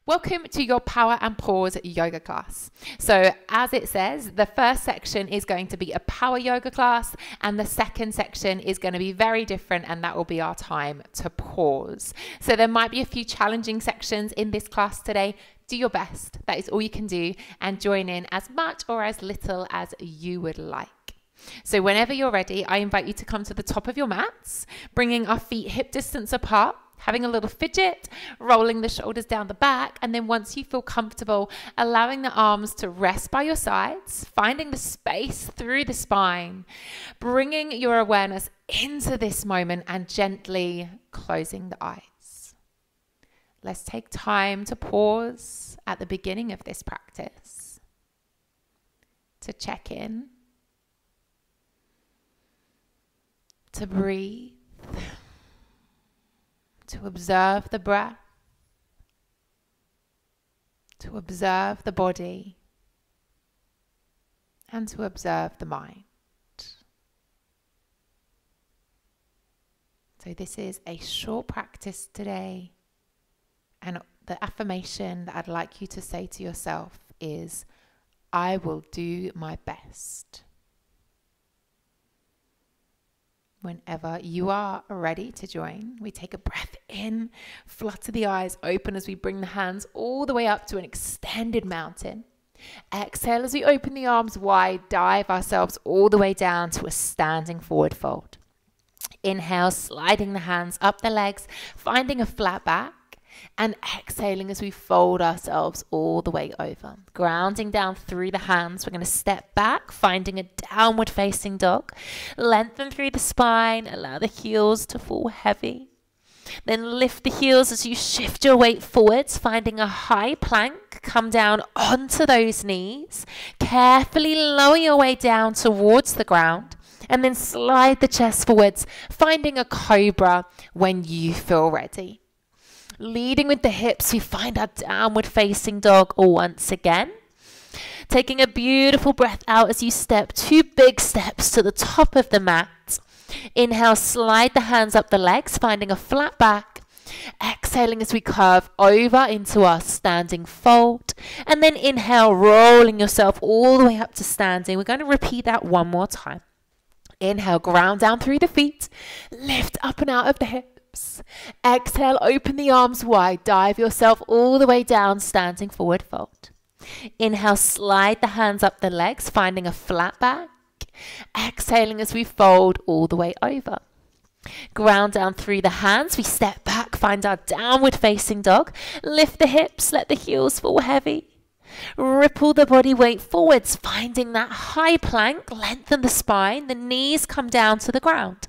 Welcome to your Power and Pause yoga class. So as it says, the first section is going to be a power yoga class and the second section is going to be very different, and that will be our time to pause. So there might be a few challenging sections in this class today. Do your best. That is all you can do, and join in as much or as little as you would like. So whenever you're ready, I invite you to come to the top of your mats, bringing our feet hip distance apart, having a little fidget, rolling the shoulders down the back, and then once you feel comfortable, allowing the arms to rest by your sides, finding the space through the spine, bringing your awareness into this moment and gently closing the eyes. Let's take time to pause at the beginning of this practice to check in, to breathe, to observe the breath, to observe the body, and to observe the mind. So this is a short practice today, and the affirmation that I'd like you to say to yourself is, I will do my best. Whenever you are ready to join, we take a breath in, flutter the eyes open as we bring the hands all the way up to an extended mountain. Exhale as we open the arms wide, dive ourselves all the way down to a standing forward fold. Inhale, sliding the hands up the legs, finding a flat back. And exhaling as we fold ourselves all the way over. Grounding down through the hands, we're going to step back, finding a downward facing dog. Lengthen through the spine, allow the heels to fall heavy. Then lift the heels as you shift your weight forwards, finding a high plank. Come down onto those knees. Carefully lower your way down towards the ground. And then slide the chest forwards, finding a cobra when you feel ready. Leading with the hips, we find our downward facing dog once again. Taking a beautiful breath out as you step 2 big steps to the top of the mat. Inhale, slide the hands up the legs, finding a flat back. Exhaling as we curve over into our standing fold. And then inhale, rolling yourself all the way up to standing. We're going to repeat that one more time. Inhale, ground down through the feet. Lift up and out of the hips. Exhale, open the arms wide, dive yourself all the way down, standing forward fold. Inhale, slide the hands up the legs, finding a flat back. Exhaling as we fold all the way over. Ground down through the hands, we step back, find our downward facing dog. Lift the hips, let the heels fall heavy. Ripple the body weight forwards, finding that high plank, lengthen the spine, the knees come down to the ground.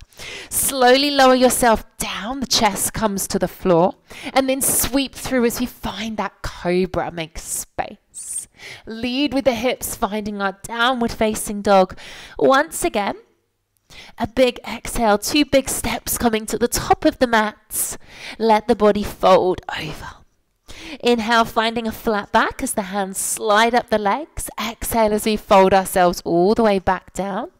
Slowly lower yourself down, the chest comes to the floor, and then sweep through as we find that cobra, make space. Lead with the hips, finding our downward facing dog. Once again, a big exhale, 2 big steps coming to the top of the mats. Let the body fold over. Inhale, finding a flat back as the hands slide up the legs. Exhale as we fold ourselves all the way back down.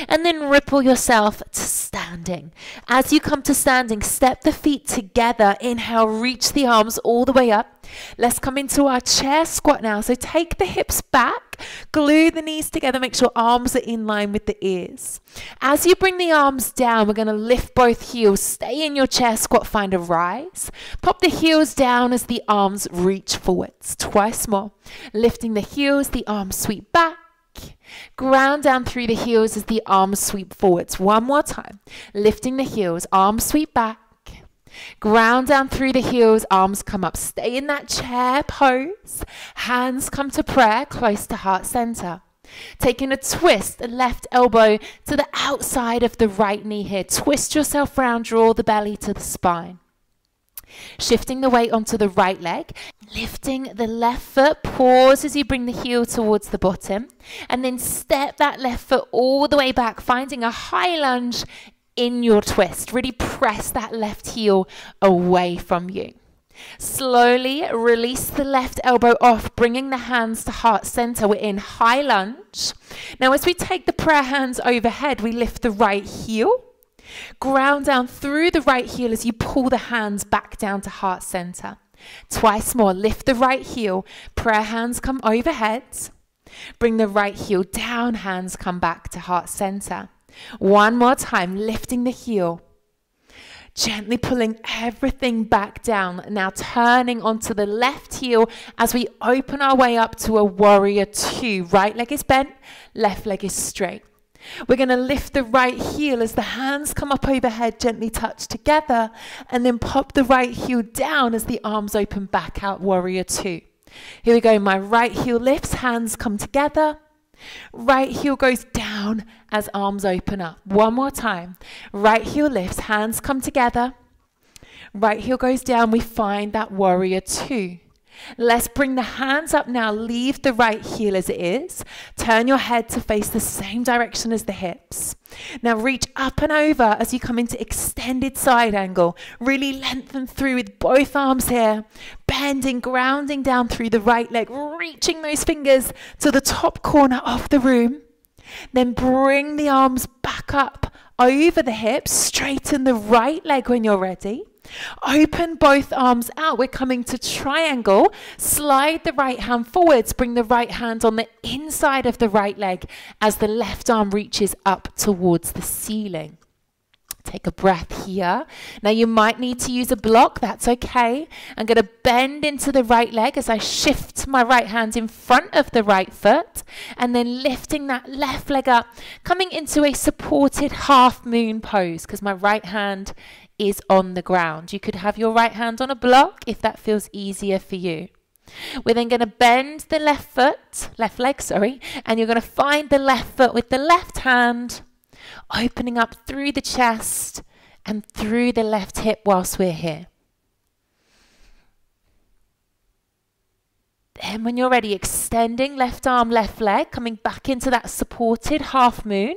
And then ripple yourself to standing. As you come to standing, step the feet together. Inhale, reach the arms all the way up. Let's come into our chair squat now. So take the hips back, glue the knees together, make sure arms are in line with the ears. As you bring the arms down, we're going to lift both heels. Stay in your chair squat, find a rise. Pop the heels down as the arms reach forwards. Twice more. Lifting the heels, the arms sweep back. Ground down through the heels as the arms sweep forwards. One more time. Lifting the heels, arms sweep back. Ground down through the heels, arms come up. Stay in that chair pose. Hands come to prayer, close to heart center. Taking a twist, the left elbow to the outside of the right knee here. Twist yourself round, draw the belly to the spine. Shifting the weight onto the right leg, lifting the left foot, pause as you bring the heel towards the bottom, and then step that left foot all the way back, finding a high lunge in your twist. Really press that left heel away from you. Slowly release the left elbow off, bringing the hands to heart center. We're in high lunge. Now as we take the prayer hands overhead, we lift the right heel. Ground down through the right heel as you pull the hands back down to heart center. Twice more. Lift the right heel. Prayer hands come overhead. Bring the right heel down. Hands come back to heart center. One more time. Lifting the heel. Gently pulling everything back down. Now turning onto the left heel as we open our way up to a warrior two. Right leg is bent, left leg is straight. We're going to lift the right heel as the hands come up overhead, gently touch together, and then pop the right heel down as the arms open back out, warrior two. Here we go. My right heel lifts, hands come together. Right heel goes down as arms open up. One more time. Right heel lifts, hands come together. Right heel goes down. We find that warrior two. Let's bring the hands up now. Leave the right heel as it is. Turn your head to face the same direction as the hips. Now reach up and over as you come into extended side angle. Really lengthen through with both arms here. Bending, grounding down through the right leg. Reaching those fingers to the top corner of the room. Then bring the arms back up over the hips. Straighten the right leg when you're ready. Open both arms out. We're coming to triangle. Slide the right hand forwards. Bring the right hand on the inside of the right leg as the left arm reaches up towards the ceiling. Take a breath here. Now you might need to use a block. That's okay. I'm going to bend into the right leg as I shift my right hand in front of the right foot and then lifting that left leg up, coming into a supported half moon pose because my right hand is on the ground. You could have your right hand on a block if that feels easier for you. We're then going to bend the left leg, and you're going to find the left foot with the left hand, opening up through the chest and through the left hip whilst we're here. Then when you're ready, extending left arm, left leg, coming back into that supported half moon.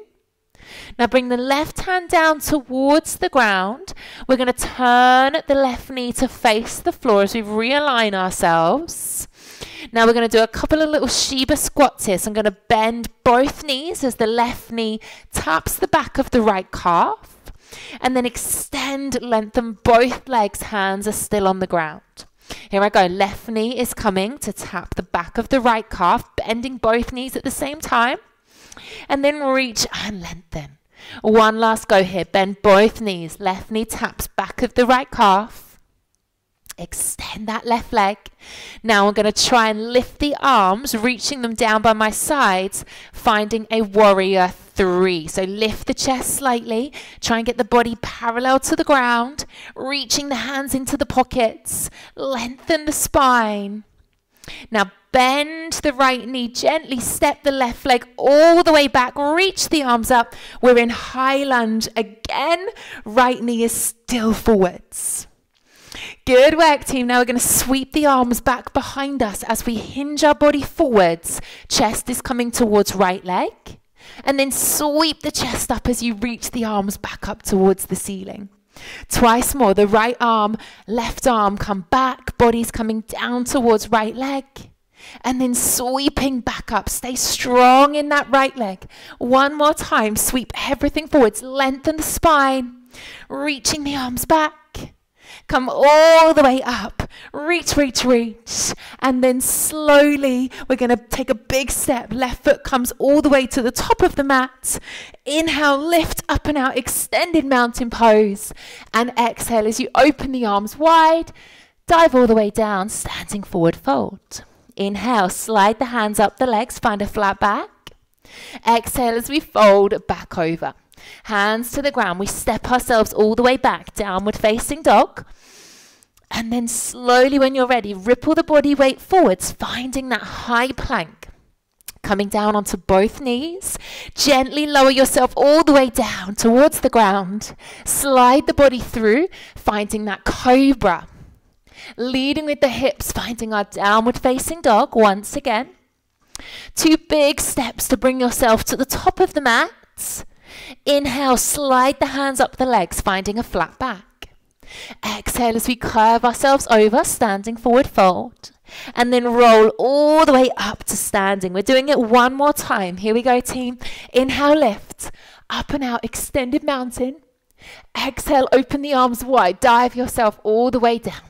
Now bring the left hand down towards the ground. We're going to turn the left knee to face the floor as we realign ourselves. Now we're going to do a couple of little Sheba Squats here. So I'm going to bend both knees as the left knee taps the back of the right calf. And then extend, lengthen both legs, hands are still on the ground. Here I go. Left knee is coming to tap the back of the right calf, bending both knees at the same time. And then reach and lengthen. One last go here. Bend both knees. Left knee taps back of the right calf. Extend that left leg. Now I'm going to try and lift the arms, reaching them down by my sides, finding a warrior three. So lift the chest slightly. Try and get the body parallel to the ground. Reaching the hands into the pockets. Lengthen the spine. Now bend the right knee, gently step the left leg all the way back, reach the arms up. We're in high lunge again. Right knee is still forwards. Good work, team. Now we're going to sweep the arms back behind us as we hinge our body forwards. Chest is coming towards right leg. And then sweep the chest up as you reach the arms back up towards the ceiling. Twice more. The right arm, left arm, come back. Body's coming down towards right leg. And then sweeping back up. Stay strong in that right leg. One more time. Sweep everything forwards. Lengthen the spine. Reaching the arms back. Come all the way up. Reach, reach, reach. And then slowly, we're going to take a big step. Left foot comes all the way to the top of the mat. Inhale, lift up and out. Extended mountain pose. And exhale as you open the arms wide. Dive all the way down. Standing forward fold. Inhale, slide the hands up the legs. Find a flat back. Exhale as we fold back over. Hands to the ground. We step ourselves all the way back. Downward facing dog. And then slowly when you're ready, ripple the body weight forwards, finding that high plank. Coming down onto both knees. Gently lower yourself all the way down towards the ground. Slide the body through, finding that cobra. Leading with the hips, finding our downward facing dog once again. 2 big steps to bring yourself to the top of the mat. Inhale, slide the hands up the legs, finding a flat back. Exhale as we curve ourselves over, standing forward fold. And then roll all the way up to standing. We're doing it one more time. Here we go, team. Inhale, lift. Up and out, extended mountain. Exhale, open the arms wide. Dive yourself all the way down.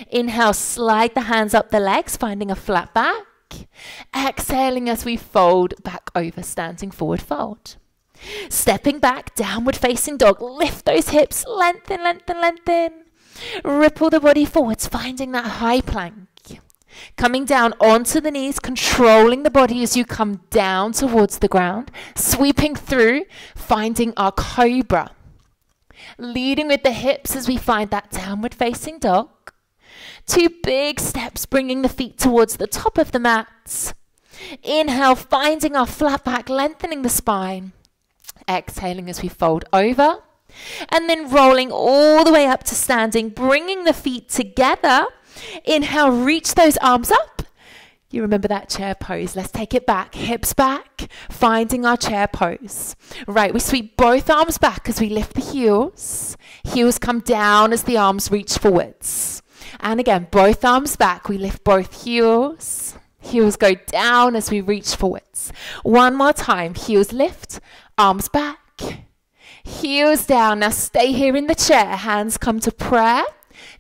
Inhale, slide the hands up the legs, finding a flat back. Exhaling as we fold back over, standing forward fold. Stepping back, downward facing dog. Lift those hips, lengthen, lengthen, lengthen. Ripple the body forwards, finding that high plank. Coming down onto the knees, controlling the body as you come down towards the ground. Sweeping through, finding our cobra. Leading with the hips as we find that downward facing dog. 2 big steps, bringing the feet towards the top of the mats. Inhale, finding our flat back, lengthening the spine. Exhaling as we fold over. And then rolling all the way up to standing, bringing the feet together. Inhale, reach those arms up. You remember that chair pose. Let's take it back, hips back, finding our chair pose. Right, we sweep both arms back as we lift the heels. Heels come down as the arms reach forwards. And again, both arms back, we lift both heels. Heels go down as we reach forwards. One more time, heels lift, arms back, heels down. Now stay here in the chair, hands come to prayer.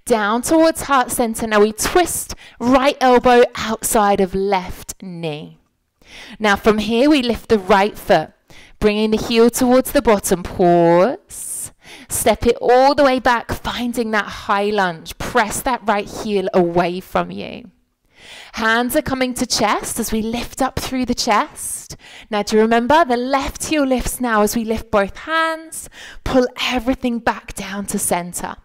Down towards heart center. Now we twist right elbow outside of left knee. Now from here we lift the right foot, bringing the heel towards the bottom. Pause. Step it all the way back, finding that high lunge. Press that right heel away from you. Hands are coming to chest as we lift up through the chest. Now do you remember the left heel lifts now as we lift both hands. Pull everything back down to center.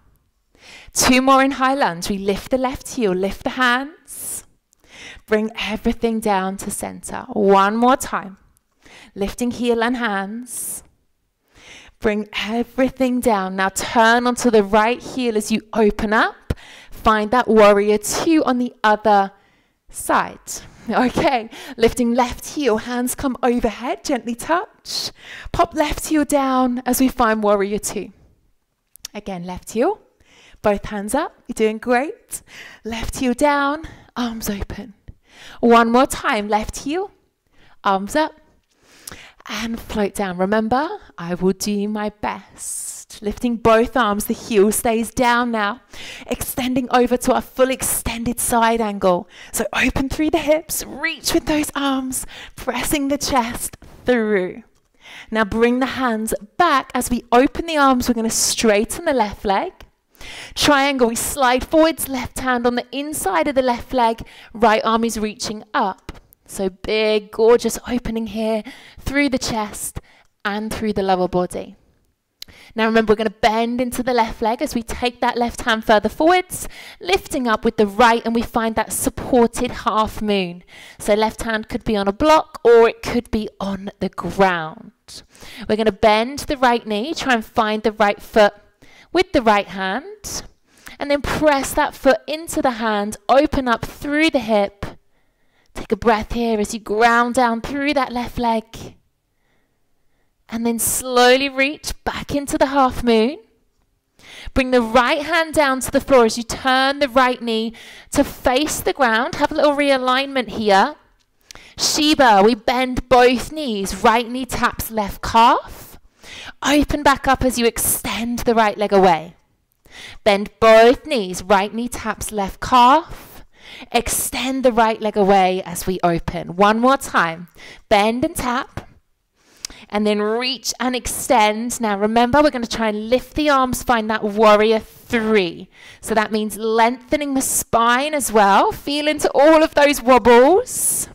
2 more in high lunge. We lift the left heel, lift the hands. Bring everything down to center. 1 more time. Lifting heel and hands. Bring everything down. Now turn onto the right heel as you open up. Find that warrior 2 on the other side. Okay, lifting left heel, hands come overhead, gently touch. Pop left heel down as we find warrior 2. Again, left heel. Both hands up, you're doing great. Left heel down, arms open. 1 more time, left heel, arms up, and float down. Remember, I will do my best. Lifting both arms, the heel stays down now. Extending over to our full extended side angle. So open through the hips, reach with those arms, pressing the chest through. Now bring the hands back. As we open the arms, we're going to straighten the left leg. Triangle, we slide forwards, left hand on the inside of the left leg, right arm is reaching up. So big, gorgeous opening here through the chest and through the lower body. Now remember, we're going to bend into the left leg as we take that left hand further forwards, lifting up with the right, and we find that supported half moon. So left hand could be on a block or it could be on the ground. We're going to bend the right knee, try and find the right foot with the right hand, and then press that foot into the hand, open up through the hip. Take a breath here as you ground down through that left leg, and then slowly reach back into the half moon. Bring the right hand down to the floor as you turn the right knee to face the ground. Have a little realignment here. Sheba, we bend both knees, right knee taps left calf. Open back up as you extend the right leg away. Bend both knees, right knee taps left calf. Extend the right leg away as we open. 1 more time. Bend and tap. And then reach and extend. Now remember, we're going to try and lift the arms, find that warrior 3. So that means lengthening the spine as well. Feel into all of those wobbles.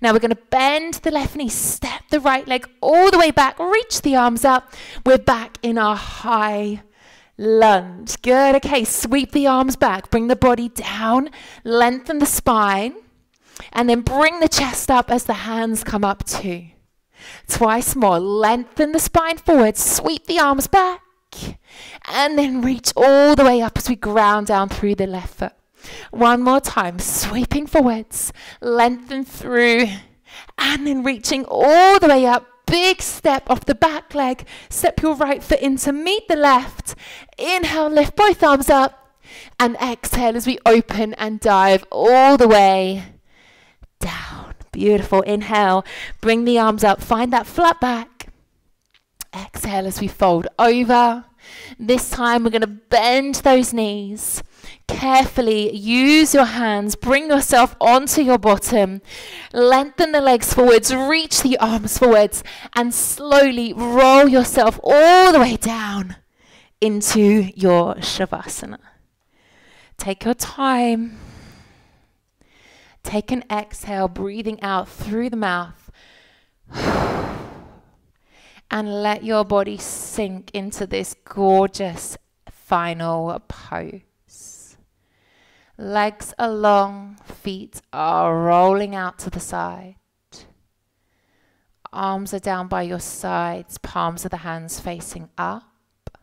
Now we're going to bend the left knee, step the right leg all the way back, reach the arms up. We're back in our high lunge. Good. Okay, sweep the arms back, bring the body down, lengthen the spine, and then bring the chest up as the hands come up too. Twice more. Lengthen the spine forward, sweep the arms back, and then reach all the way up as we ground down through the left foot. 1 more time, sweeping forwards, lengthen through, and then reaching all the way up. Big step off the back leg. Step your right foot in to meet the left. Inhale, lift both arms up, and exhale as we open and dive all the way down. Beautiful. Inhale, bring the arms up, find that flat back. Exhale as we fold over. This time we're going to bend those knees. Carefully use your hands, bring yourself onto your bottom, lengthen the legs forwards, reach the arms forwards, and slowly roll yourself all the way down into your Shavasana. Take your time. Take an exhale, breathing out through the mouth. And let your body sink into this gorgeous final pose. Legs are long, feet are rolling out to the side. Arms are down by your sides, palms of the hands facing up.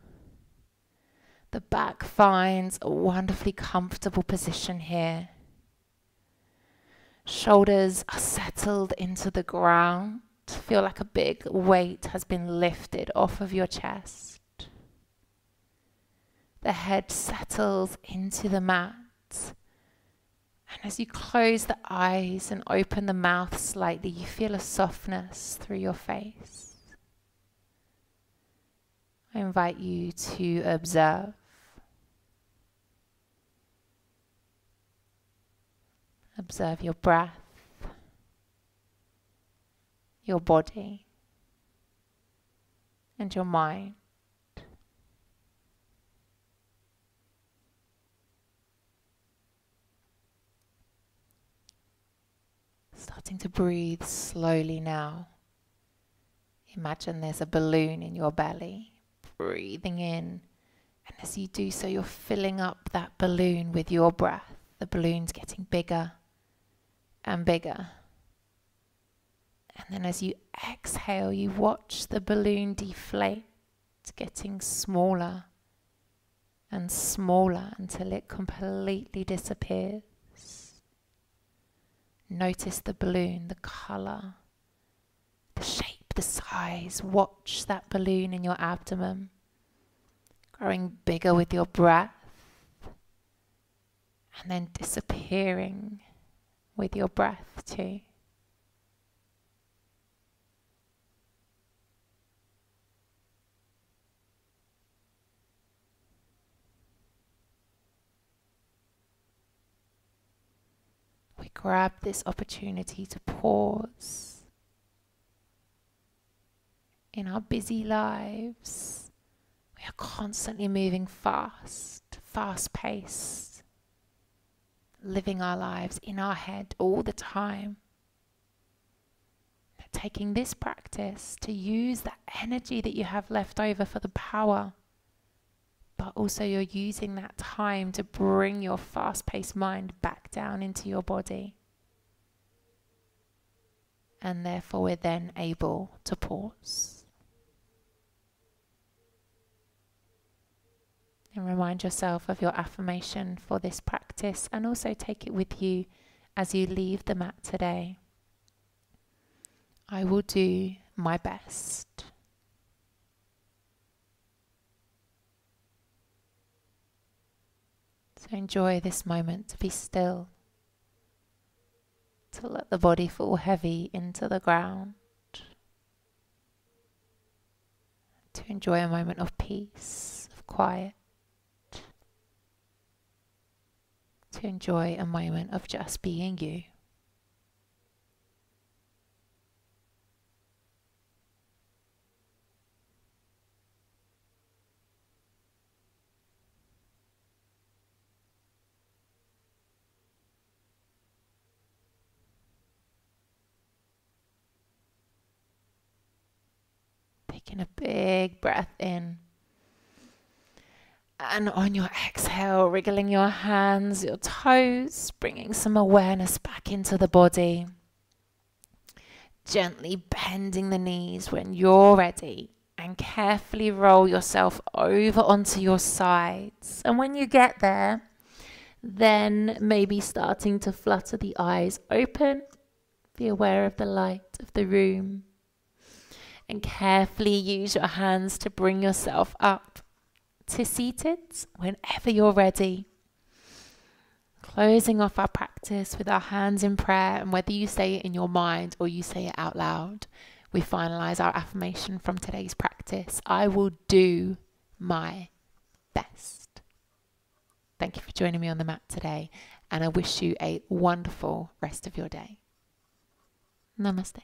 The back finds a wonderfully comfortable position here. Shoulders are settled into the ground. Feel like a big weight has been lifted off of your chest. The head settles into the mat. And as you close the eyes and open the mouth slightly, you feel a softness through your face. I invite you to observe. Observe your breath, your body, and your mind. Starting to breathe slowly now. Imagine there's a balloon in your belly, breathing in, and as you do so, you're filling up that balloon with your breath. The balloon's getting bigger and bigger. And then as you exhale, you watch the balloon deflate, getting smaller and smaller until it completely disappears. Notice the balloon, the color, the shape, the size. Watch that balloon in your abdomen growing bigger with your breath and then disappearing with your breath too. We grab this opportunity to pause. In our busy lives, we are constantly moving fast-paced, living our lives in our head all the time. Taking this practice to use that energy that you have left over for the power, but also you're using that time to bring your fast-paced mind back down into your body. And therefore we're then able to pause. And remind yourself of your affirmation for this practice, and also take it with you as you leave the mat today. I will do my best. So enjoy this moment to be still, to let the body fall heavy into the ground, to enjoy a moment of peace, of quiet, to enjoy a moment of just being you. Taking a big breath in. And on your exhale, wriggling your hands, your toes, bringing some awareness back into the body. Gently bending the knees when you're ready, and carefully roll yourself over onto your sides. And when you get there, then maybe starting to flutter the eyes open. Be aware of the light of the room. And carefully use your hands to bring yourself up to seated whenever you're ready. Closing off our practice with our hands in prayer, and whether you say it in your mind or you say it out loud, we finalize our affirmation from today's practice. I will do my best. Thank you for joining me on the mat today, and I wish you a wonderful rest of your day. Namaste.